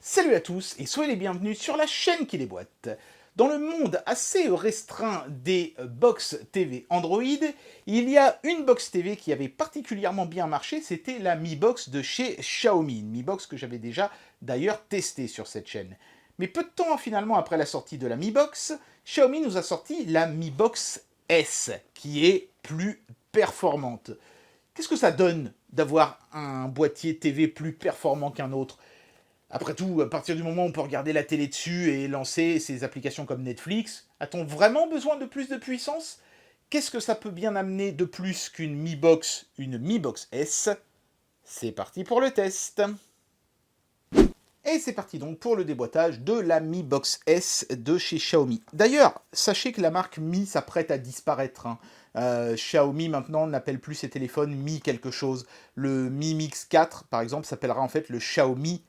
Salut à tous et soyez les bienvenus sur la chaîne qui déboîte. Dans le monde assez restreint des box TV Android, il y a une box TV qui avait particulièrement bien marché, c'était la Mi Box de chez Xiaomi, une Mi Box que j'avais déjà d'ailleurs testée sur cette chaîne. Mais peu de temps finalement après la sortie de la Mi Box, Xiaomi nous a sorti la Mi Box S, qui est plus performante. Qu'est-ce que ça donne d'avoir un boîtier TV plus performant qu'un autre? Après tout, à partir du moment où on peut regarder la télé dessus et lancer ces applications comme Netflix, a-t-on vraiment besoin de plus de puissance? Qu'est-ce que ça peut bien amener de plus qu'une Mi Box, une Mi Box S? C'est parti pour le test. Et c'est parti donc pour le déboîtage de la Mi Box S de chez Xiaomi. D'ailleurs, sachez que la marque Mi s'apprête à disparaître, hein. Xiaomi maintenant n'appelle plus ses téléphones Mi quelque chose. Le Mi Mix 4, par exemple, s'appellera en fait le Xiaomi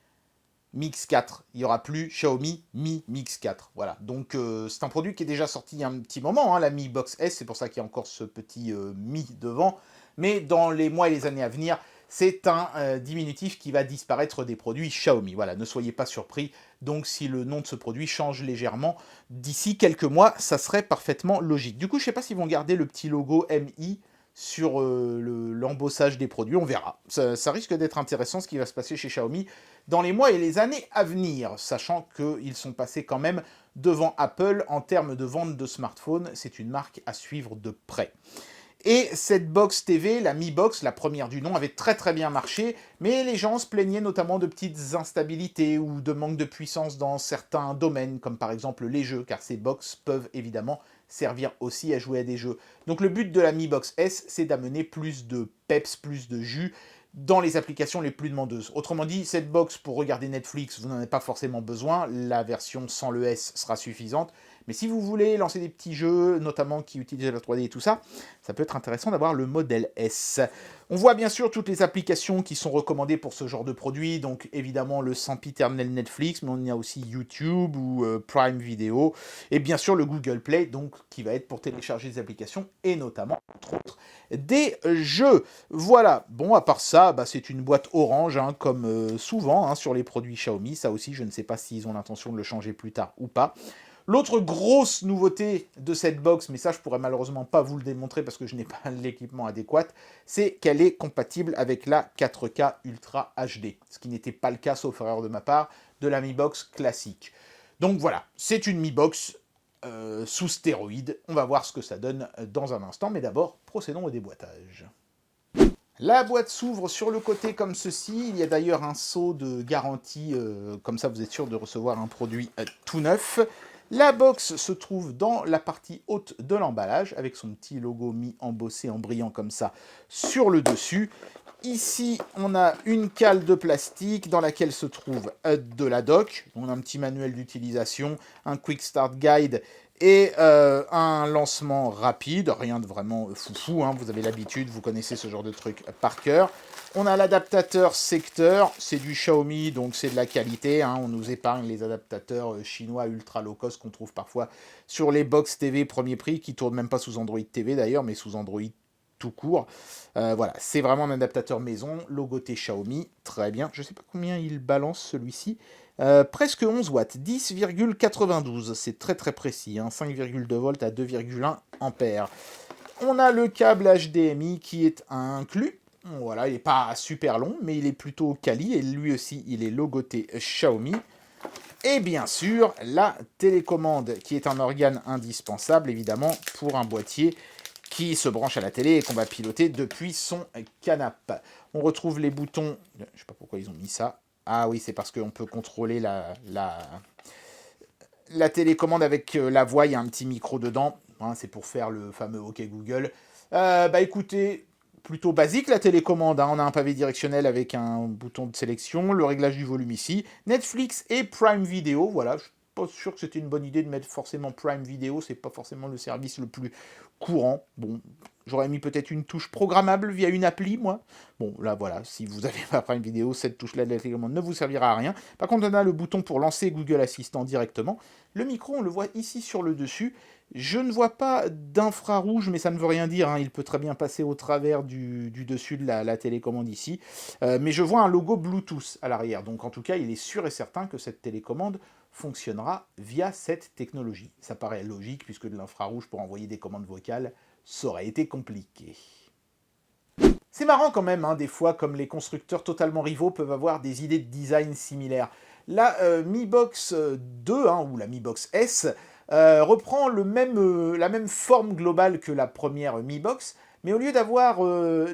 Mix 4. Il n'y aura plus Xiaomi Mi Mix 4. Voilà. Donc c'est un produit qui est déjà sorti il y a un petit moment, hein, la Mi Box S, c'est pour ça qu'il y a encore ce petit Mi devant. Mais dans les mois et les années à venir, c'est un diminutif qui va disparaître des produits Xiaomi. Voilà, ne soyez pas surpris. Donc si le nom de ce produit change légèrement, d'ici quelques mois, ça serait parfaitement logique. Du coup, je ne sais pas s'ils vont garder le petit logo Mi sur l'embossage des produits, on verra. Ça risque d'être intéressant ce qui va se passer chez Xiaomi dans les mois et les années à venir, sachant qu'ils sont passés quand même devant Apple en termes de vente de smartphones. C'est une marque à suivre de près. Et cette box TV, la Mi Box, la première du nom, avait très très bien marché, mais les gens se plaignaient notamment de petites instabilités ou de manque de puissance dans certains domaines, comme par exemple les jeux, car ces box peuvent évidemment servir aussi à jouer à des jeux. Donc le but de la Mi Box S, c'est d'amener plus de peps, plus de jus dans les applications les plus demandeuses. Autrement dit, cette box pour regarder Netflix, vous n'en avez pas forcément besoin, la version sans le S sera suffisante. Mais si vous voulez lancer des petits jeux, notamment qui utilisent la 3D et tout ça, ça peut être intéressant d'avoir le modèle S. On voit bien sûr toutes les applications qui sont recommandées pour ce genre de produit, donc évidemment le sempiternel Netflix, mais on y a aussi YouTube ou Prime Video, et bien sûr le Google Play, donc qui va être pour télécharger des applications, et notamment, entre autres, des jeux. Voilà, bon, à part ça, bah, c'est une boîte orange, hein, comme souvent hein, sur les produits Xiaomi, ça aussi je ne sais pas s'ils ont l'intention de le changer plus tard ou pas. L'autre grosse nouveauté de cette box, mais ça je pourrais malheureusement pas vous le démontrer parce que je n'ai pas l'équipement adéquat, c'est qu'elle est compatible avec la 4K Ultra HD, ce qui n'était pas le cas, sauf erreur de ma part, de la Mi Box classique. Donc voilà, c'est une Mi Box sous stéroïdes, on va voir ce que ça donne dans un instant, mais d'abord, procédons au déboîtage. La boîte s'ouvre sur le côté comme ceci, il y a d'ailleurs un sceau de garantie, comme ça vous êtes sûr de recevoir un produit tout neuf. La box se trouve dans la partie haute de l'emballage, avec son petit logo Mi embossé en brillant comme ça sur le dessus. Ici, on a une cale de plastique dans laquelle se trouve de la dock. On a un petit manuel d'utilisation, un Quick Start Guide et un lancement rapide. Rien de vraiment foufou, hein. Vous avez l'habitude, vous connaissez ce genre de truc par cœur. On a l'adaptateur secteur, c'est du Xiaomi, donc c'est de la qualité, hein. On nous épargne les adaptateurs chinois ultra low cost qu'on trouve parfois sur les box TV premier prix, qui tournent même pas sous Android TV d'ailleurs, mais sous Android tout court. Voilà, c'est vraiment un adaptateur maison, logoté Xiaomi, très bien. Je ne sais pas combien il balance celui-ci. Presque 11 watts, 10,92, c'est très très précis, hein, 5,2 volts à 2,1 ampères. On a le câble HDMI qui est inclus. Voilà, il n'est pas super long, mais il est plutôt quali, et lui aussi, il est logoté Xiaomi. Et bien sûr, la télécommande, qui est un organe indispensable, évidemment, pour un boîtier qui se branche à la télé et qu'on va piloter depuis son canapé. On retrouve les boutons, je ne sais pas pourquoi ils ont mis ça. Ah oui, c'est parce qu'on peut contrôler la télécommande avec la voix, il y a un petit micro dedans. Hein, c'est pour faire le fameux OK Google. Bah écoutez, plutôt basique la télécommande, hein. On a un pavé directionnel avec un bouton de sélection, le réglage du volume ici, Netflix et Prime Video, voilà, pas sûr que c'était une bonne idée de mettre forcément Prime Video, c'est pas forcément le service le plus courant. Bon, j'aurais mis peut-être une touche programmable via une appli, moi. Bon, là, voilà, si vous avez pas Prime Video, cette touche-là de la télécommande ne vous servira à rien. Par contre, on a le bouton pour lancer Google Assistant directement. Le micro, on le voit ici sur le dessus. Je ne vois pas d'infrarouge, mais ça ne veut rien dire, hein. Il peut très bien passer au travers du dessus de la télécommande ici. Mais je vois un logo Bluetooth à l'arrière. Donc en tout cas, il est sûr et certain que cette télécommande fonctionnera via cette technologie. Ça paraît logique, puisque de l'infrarouge pour envoyer des commandes vocales, ça aurait été compliqué. C'est marrant quand même, hein, des fois, comme les constructeurs totalement rivaux peuvent avoir des idées de design similaires. La Mi Box 2, hein, ou la Mi Box S, reprend la même forme globale que la première Mi Box, mais au lieu d'avoir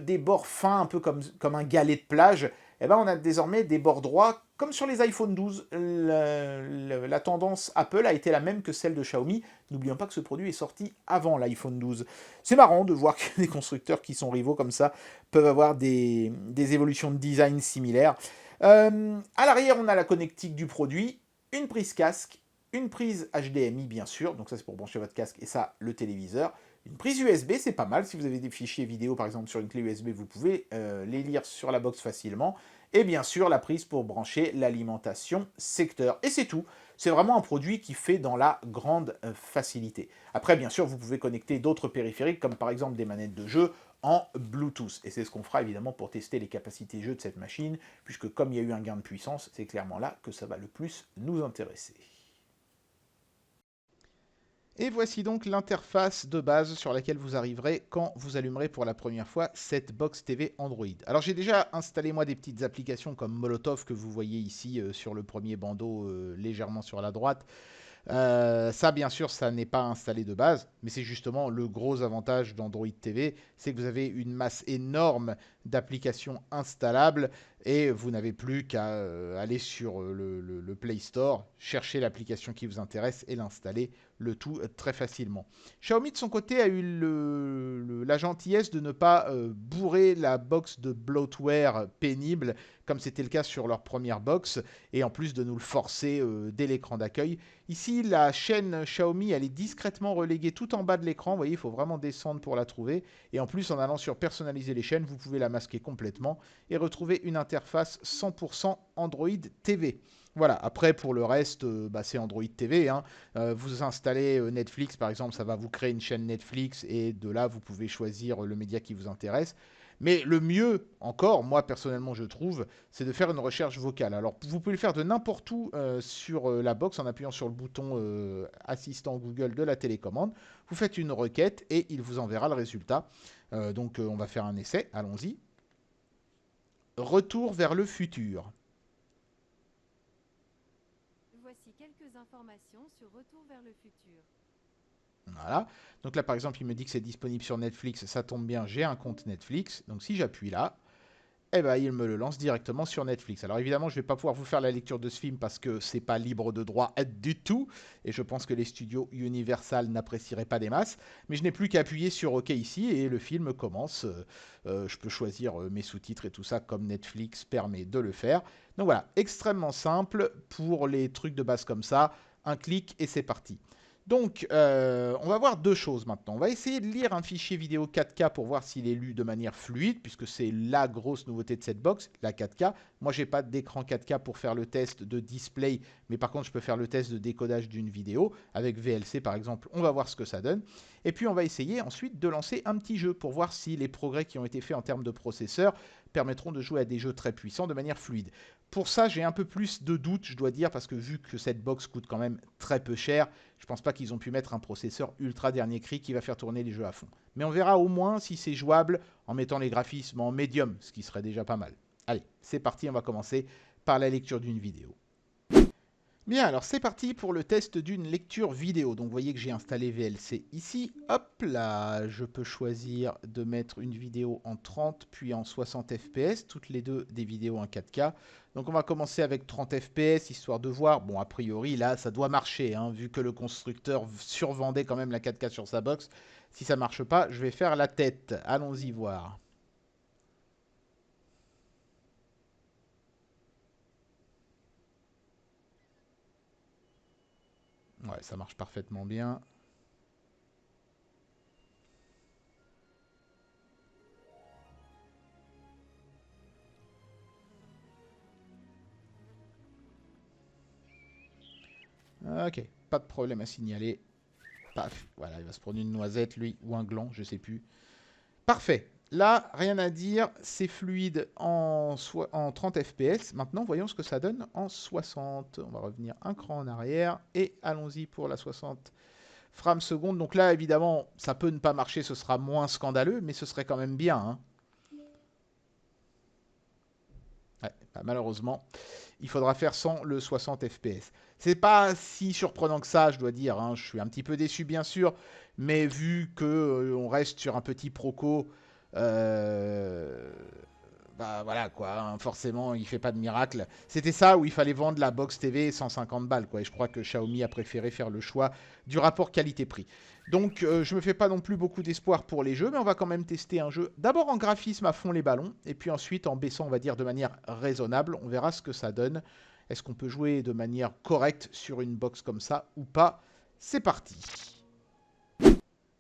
des bords fins, un peu comme un galet de plage, eh ben, on a désormais des bords droits, comme sur les iPhone 12. La tendance Apple a été la même que celle de Xiaomi. N'oublions pas que ce produit est sorti avant l'iPhone 12. C'est marrant de voir que des constructeurs qui sont rivaux comme ça peuvent avoir des évolutions de design similaires. À l'arrière, on a la connectique du produit, une prise casque, une prise HDMI bien sûr, donc ça c'est pour brancher votre casque, et ça le téléviseur. Une prise USB, c'est pas mal, si vous avez des fichiers vidéo par exemple sur une clé USB, vous pouvez les lire sur la box facilement. Et bien sûr la prise pour brancher l'alimentation secteur. Et c'est tout, c'est vraiment un produit qui fait dans la grande facilité. Après bien sûr vous pouvez connecter d'autres périphériques comme par exemple des manettes de jeu en Bluetooth. Et c'est ce qu'on fera évidemment pour tester les capacités jeu de cette machine, puisque comme il y a eu un gain de puissance, c'est clairement là que ça va le plus nous intéresser. Et voici donc l'interface de base sur laquelle vous arriverez quand vous allumerez pour la première fois cette box TV Android. Alors j'ai déjà installé moi des petites applications comme Molotov que vous voyez ici sur le premier bandeau légèrement sur la droite. Ça, bien sûr, ça n'est pas installé de base, mais c'est justement le gros avantage d'Android TV, c'est que vous avez une masse énorme d'applications installables et vous n'avez plus qu'à aller sur le Play Store, chercher l'application qui vous intéresse et l'installer, le tout très facilement. Xiaomi, de son côté, a eu la gentillesse de ne pas bourrer la box de bloatware pénible, comme c'était le cas sur leur première box, et en plus de nous le forcer dès l'écran d'accueil. Ici, la chaîne Xiaomi, elle est discrètement reléguée tout en bas de l'écran. Vous voyez, il faut vraiment descendre pour la trouver. Et en plus, en allant sur personnaliser les chaînes, vous pouvez la masquer complètement et retrouver une interface 100% Android TV. Voilà, après pour le reste, c'est Android TV, hein. Vous installez Netflix par exemple, ça va vous créer une chaîne Netflix et de là vous pouvez choisir le média qui vous intéresse. Mais le mieux encore, moi personnellement je trouve, c'est de faire une recherche vocale. Alors vous pouvez le faire de n'importe où sur la box en appuyant sur le bouton assistant Google de la télécommande. Vous faites une requête et il vous enverra le résultat. Donc on va faire un essai, allons-y. Retour vers le futur. Voici quelques informations sur Retour vers le futur. Voilà. Donc là, par exemple, il me dit que c'est disponible sur Netflix. Ça tombe bien, j'ai un compte Netflix. Donc si j'appuie là, eh ben, il me le lance directement sur Netflix. Alors évidemment, je ne vais pas pouvoir vous faire la lecture de ce film parce que c'est pas libre de droit du tout. Et je pense que les studios Universal n'apprécieraient pas des masses. Mais je n'ai plus qu'à appuyer sur OK ici et le film commence. Je peux choisir mes sous-titres et tout ça comme Netflix permet de le faire. Donc voilà, extrêmement simple pour les trucs de base comme ça. Un clic et c'est parti. Donc, on va voir deux choses maintenant. On va essayer de lire un fichier vidéo 4K pour voir s'il est lu de manière fluide, puisque c'est la grosse nouveauté de cette box, la 4K. Moi, j'ai pas d'écran 4K pour faire le test de display, mais par contre, je peux faire le test de décodage d'une vidéo. Avec VLC, par exemple, on va voir ce que ça donne. Et puis, on va essayer ensuite de lancer un petit jeu pour voir si les progrès qui ont été faits en termes de processeur permettront de jouer à des jeux très puissants de manière fluide. Pour ça, j'ai un peu plus de doutes, je dois dire, parce que vu que cette box coûte quand même très peu cher, je pense pas qu'ils ont pu mettre un processeur ultra dernier cri qui va faire tourner les jeux à fond. Mais on verra au moins si c'est jouable en mettant les graphismes en médium, ce qui serait déjà pas mal. Allez, c'est parti, on va commencer par la lecture d'une vidéo. Bien, alors c'est parti pour le test d'une lecture vidéo. Donc vous voyez que j'ai installé VLC ici. Hop là, je peux choisir de mettre une vidéo en 30 puis en 60 fps, toutes les deux des vidéos en 4K. Donc on va commencer avec 30 fps, histoire de voir. Bon, a priori, là, ça doit marcher, hein, vu que le constructeur survendait quand même la 4K sur sa box. Si ça marche pas, je vais faire la tête. Allons-y voir. Ouais, ça marche parfaitement bien. Ok, pas de problème à signaler. Paf, voilà, il va se prendre une noisette, lui, ou un gland, je sais plus. Parfait. Là, rien à dire, c'est fluide en 30 fps. Maintenant, voyons ce que ça donne en 60. On va revenir un cran en arrière et allons-y pour la 60 frames secondes. Donc là, évidemment, ça peut ne pas marcher, ce sera moins scandaleux, mais ce serait quand même bien. Hein. Ouais, bah, malheureusement, il faudra faire sans le 60 fps. C'est pas si surprenant que ça, je dois dire. Hein. Je suis un petit peu déçu, bien sûr, mais vu que on reste sur un petit proco, euh, bah voilà quoi. Hein, forcément, il fait pas de miracle. C'était ça où il fallait vendre la box TV 150 balles, quoi. Et je crois que Xiaomi a préféré faire le choix du rapport qualité-prix. Donc, je me fais pas non plus beaucoup d'espoir pour les jeux, mais on va quand même tester un jeu. D'abord en graphisme à fond les ballons, et puis ensuite en baissant, on va dire, de manière raisonnable. On verra ce que ça donne. Est-ce qu'on peut jouer de manière correcte sur une box comme ça ou pas? C'est parti.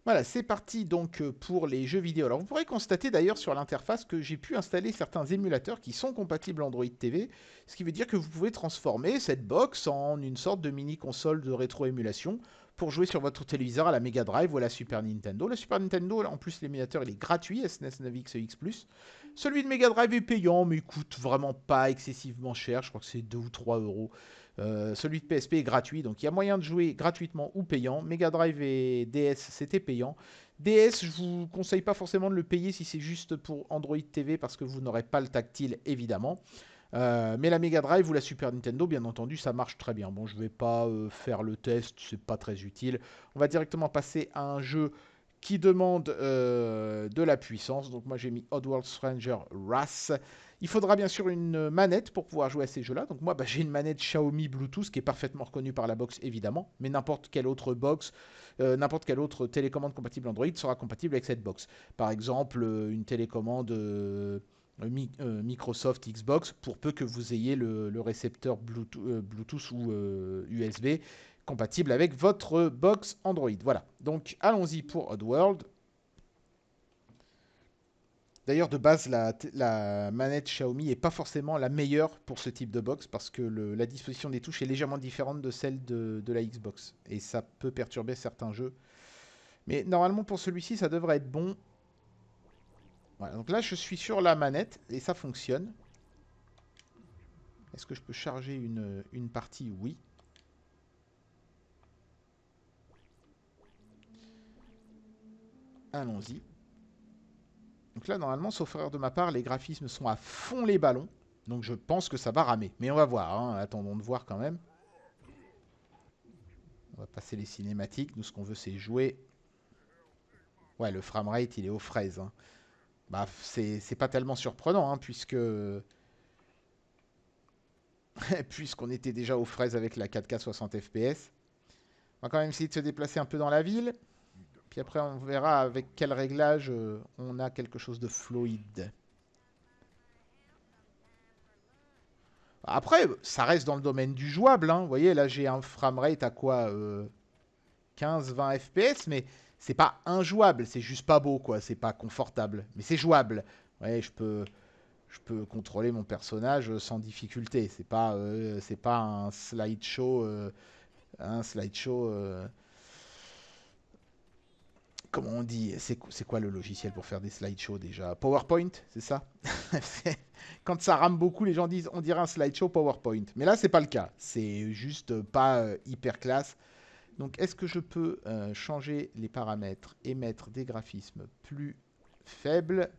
Voilà, c'est parti donc pour les jeux vidéo. Alors vous pourrez constater d'ailleurs sur l'interface que j'ai pu installer certains émulateurs qui sont compatibles Android TV, ce qui veut dire que vous pouvez transformer cette box en une sorte de mini console de rétro-émulation pour jouer sur votre téléviseur à la Mega Drive ou à la Super Nintendo. La Super Nintendo, en plus l'émulateur il est gratuit, SNES 9X X Plus. Celui de Mega Drive est payant mais il coûte vraiment pas excessivement cher, je crois que c'est 2 ou 3 euros. Celui de PSP est gratuit, donc il y a moyen de jouer gratuitement ou payant. Mega Drive et DS, c'était payant. DS, je vous conseille pas forcément de le payer si c'est juste pour Android TV parce que vous n'aurez pas le tactile, évidemment. Mais la Mega Drive ou la Super Nintendo, bien entendu, ça marche très bien. Bon, je vais pas faire le test, c'est pas très utile. On va directement passer à un jeu qui demande de la puissance. Donc moi j'ai mis Oddworld Stranger Wrath. Il faudra bien sûr une manette pour pouvoir jouer à ces jeux-là. Donc moi j'ai une manette Xiaomi Bluetooth qui est parfaitement reconnue par la box évidemment, mais n'importe quelle autre box, n'importe quelle autre télécommande compatible Android sera compatible avec cette box. Par exemple une télécommande Microsoft Xbox pour peu que vous ayez le récepteur Bluetooth ou USB compatible avec votre box Android. Voilà, donc allons-y pour Oddworld. D'ailleurs, de base, la manette Xiaomi n'est pas forcément la meilleure pour ce type de box parce que la disposition des touches est légèrement différente de celle de la Xbox. Et ça peut perturber certains jeux. Mais normalement, pour celui-ci, ça devrait être bon. Voilà, donc là, je suis sur la manette et ça fonctionne. Est-ce que je peux charger une partie? Oui. Allons-y. Donc là, normalement, sauf erreur de ma part, les graphismes sont à fond les ballons. Donc je pense que ça va ramer. Mais on va voir, hein. Attendons de voir quand même. On va passer les cinématiques. Nous, ce qu'on veut, c'est jouer. Ouais, le framerate, il est aux fraises. Hein. Bah, c'est pas tellement surprenant, hein, puisqu'on était déjà aux fraises avec la 4K 60 fps. On va quand même essayer de se déplacer un peu dans la ville. Puis après, on verra avec quel réglage on a quelque chose de fluide. Après, ça reste dans le domaine du jouable. Hein. Vous voyez, là, j'ai un framerate à quoi 15-20 FPS, mais c'est pas injouable. C'est juste pas beau, quoi. C'est pas confortable. Mais c'est jouable. Ouais, je peux contrôler mon personnage sans difficulté. C'est pas un slideshow. Un slideshow. Comment on dit? C'est quoi le logiciel pour faire des slideshows déjà? PowerPoint, c'est ça? Quand ça rame beaucoup, les gens disent on dirait un slideshow PowerPoint. Mais là, c'est pas le cas. C'est juste pas hyper classe. Donc, est-ce que je peux changer les paramètres et mettre des graphismes plus faibles?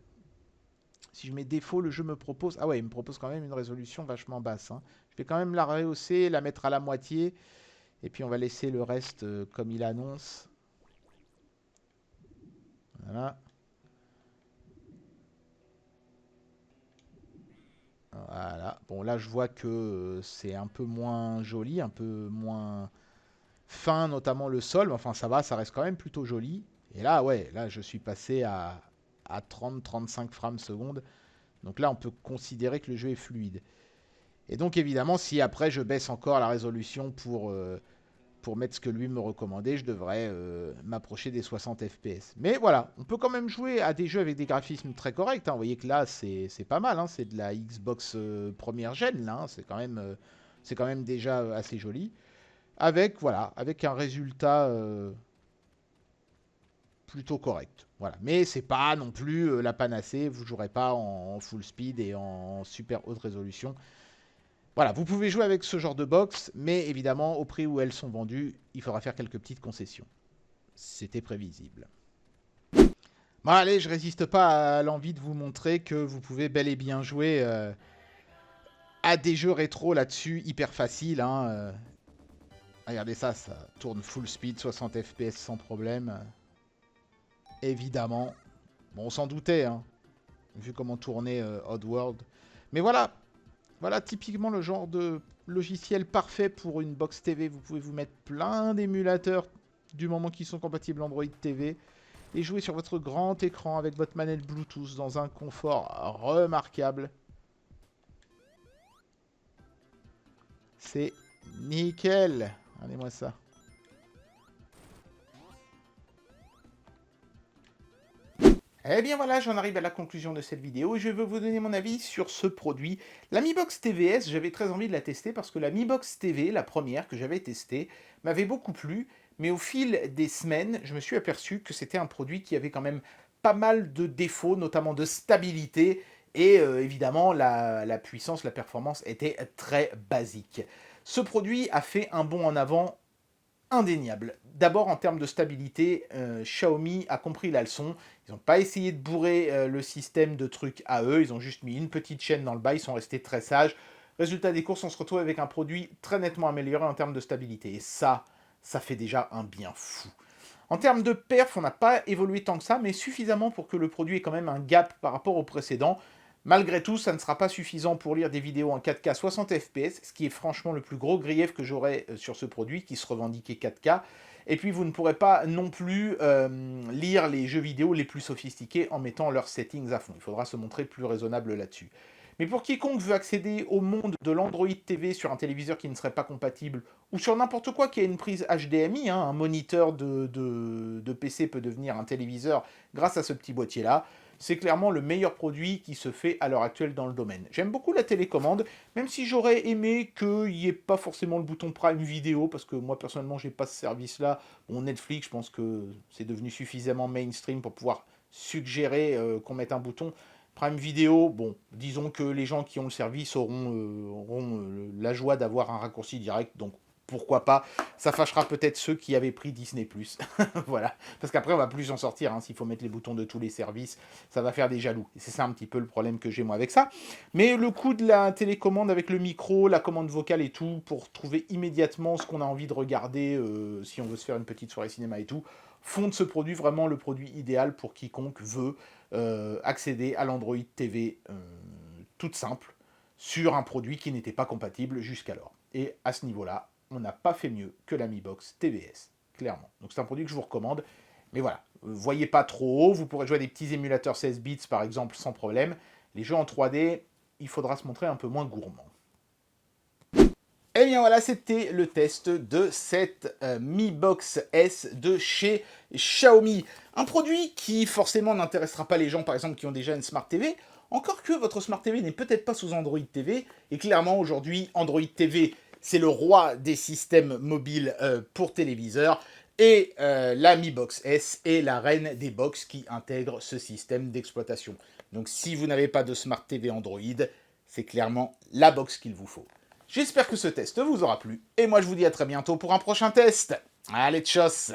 Si je mets défaut, le jeu me propose... Ah ouais, il me propose quand même une résolution vachement basse. Hein. Je vais quand même la rehausser, la mettre à la moitié. Et puis, on va laisser le reste comme il annonce. Voilà. Voilà. Bon, là, je vois que c'est un peu moins joli, un peu moins fin, notamment le sol. Enfin, ça va, ça reste quand même plutôt joli. Et là, ouais, là, je suis passé à 30-35 frames secondes. Donc là, on peut considérer que le jeu est fluide. Et donc, évidemment, si après, je baisse encore la résolution pour mettre ce que lui me recommandait, je devrais m'approcher des 60 FPS. Mais voilà, on peut quand même jouer à des jeux avec des graphismes très corrects. Hein. Vous voyez que là, c'est pas mal. Hein. C'est de la Xbox première gen, là. Hein. C'est quand même déjà assez joli. Avec un résultat plutôt correct. Voilà. Mais c'est pas non plus la panacée. Vous jouerez pas en full speed et en super haute résolution. Voilà, vous pouvez jouer avec ce genre de box, mais évidemment, au prix où elles sont vendues, il faudra faire quelques petites concessions. C'était prévisible. Bon, allez, je résiste pas à l'envie de vous montrer que vous pouvez bel et bien jouer à des jeux rétro là-dessus, hyper facile. Hein. Regardez ça, ça tourne full speed, 60 FPS sans problème. Évidemment. Bon, on s'en doutait, hein, vu comment tournait Oddworld. Mais voilà. Voilà typiquement le genre de logiciel parfait pour une box TV. Vous pouvez vous mettre plein d'émulateurs du moment qu'ils sont compatibles Android TV et jouer sur votre grand écran avec votre manette Bluetooth dans un confort remarquable. C'est nickel. Regardez-moi ça. Eh bien voilà, j'en arrive à la conclusion de cette vidéo et je vais vous donner mon avis sur ce produit. La Mi Box TVS, j'avais très envie de la tester parce que la Mi Box TV, la première que j'avais testée, m'avait beaucoup plu. Mais au fil des semaines, je me suis aperçu que c'était un produit qui avait quand même pas mal de défauts, notamment de stabilité. Et évidemment, la puissance, la performance était très basique. Ce produit a fait un bond en avant indéniable. D'abord, en termes de stabilité, Xiaomi a compris la leçon. Ils n'ont pas essayé de bourrer le système de trucs à eux. Ils ont juste mis une petite chaîne dans le bas. Ils sont restés très sages. Résultat des courses, on se retrouve avec un produit très nettement amélioré en termes de stabilité. Et ça fait déjà un bien fou. En termes de perf, on n'a pas évolué tant que ça, mais suffisamment pour que le produit ait quand même un gap par rapport au précédent. Malgré tout, ça ne sera pas suffisant pour lire des vidéos en 4K 60 fps, ce qui est franchement le plus gros grief que j'aurai sur ce produit, qui se revendiquait 4K. Et puis vous ne pourrez pas non plus lire les jeux vidéo les plus sophistiqués en mettant leurs settings à fond. Il faudra se montrer plus raisonnable là-dessus. Mais pour quiconque veut accéder au monde de l'Android TV sur un téléviseur qui ne serait pas compatible, ou sur n'importe quoi qui a une prise HDMI, hein, un moniteur de PC peut devenir un téléviseur grâce à ce petit boîtier-là, c'est clairement le meilleur produit qui se fait à l'heure actuelle dans le domaine. J'aime beaucoup la télécommande, même si j'aurais aimé qu'il n'y ait pas forcément le bouton Prime Video, parce que moi personnellement j'ai pas ce service-là. Bon, Netflix, je pense que c'est devenu suffisamment mainstream pour pouvoir suggérer qu'on mette un bouton. Prime Video, bon, disons que les gens qui ont le service auront la joie d'avoir un raccourci direct, donc pourquoi pas. Ça fâchera peut-être ceux qui avaient pris Disney+. Voilà, parce qu'après on va plus en sortir, hein. S'il faut mettre les boutons de tous les services, ça va faire des jaloux. Et c'est ça un petit peu le problème que j'ai moi avec ça. Mais le coup de la télécommande avec le micro, la commande vocale et tout, pour trouver immédiatement ce qu'on a envie de regarder, si on veut se faire une petite soirée cinéma et tout, font de ce produit vraiment le produit idéal pour quiconque veut accéder à l'Android TV toute simple sur un produit qui n'était pas compatible jusqu'alors. Et à ce niveau-là, on n'a pas fait mieux que la Mi Box TVS, clairement. Donc c'est un produit que je vous recommande. Mais voilà, voyez pas trop haut, vous pourrez jouer à des petits émulateurs 16 bits par exemple sans problème. Les jeux en 3D, il faudra se montrer un peu moins gourmand. Et bien voilà, c'était le test de cette Mi Box S de chez Xiaomi. Un produit qui forcément n'intéressera pas les gens par exemple qui ont déjà une Smart TV, encore que votre Smart TV n'est peut-être pas sous Android TV, et clairement aujourd'hui Android TV c'est le roi des systèmes mobiles pour téléviseur, et la Mi Box S est la reine des box qui intègrent ce système d'exploitation. Donc si vous n'avez pas de Smart TV Android, c'est clairement la box qu'il vous faut. J'espère que ce test vous aura plu, et moi je vous dis à très bientôt pour un prochain test. Allez, tchuss!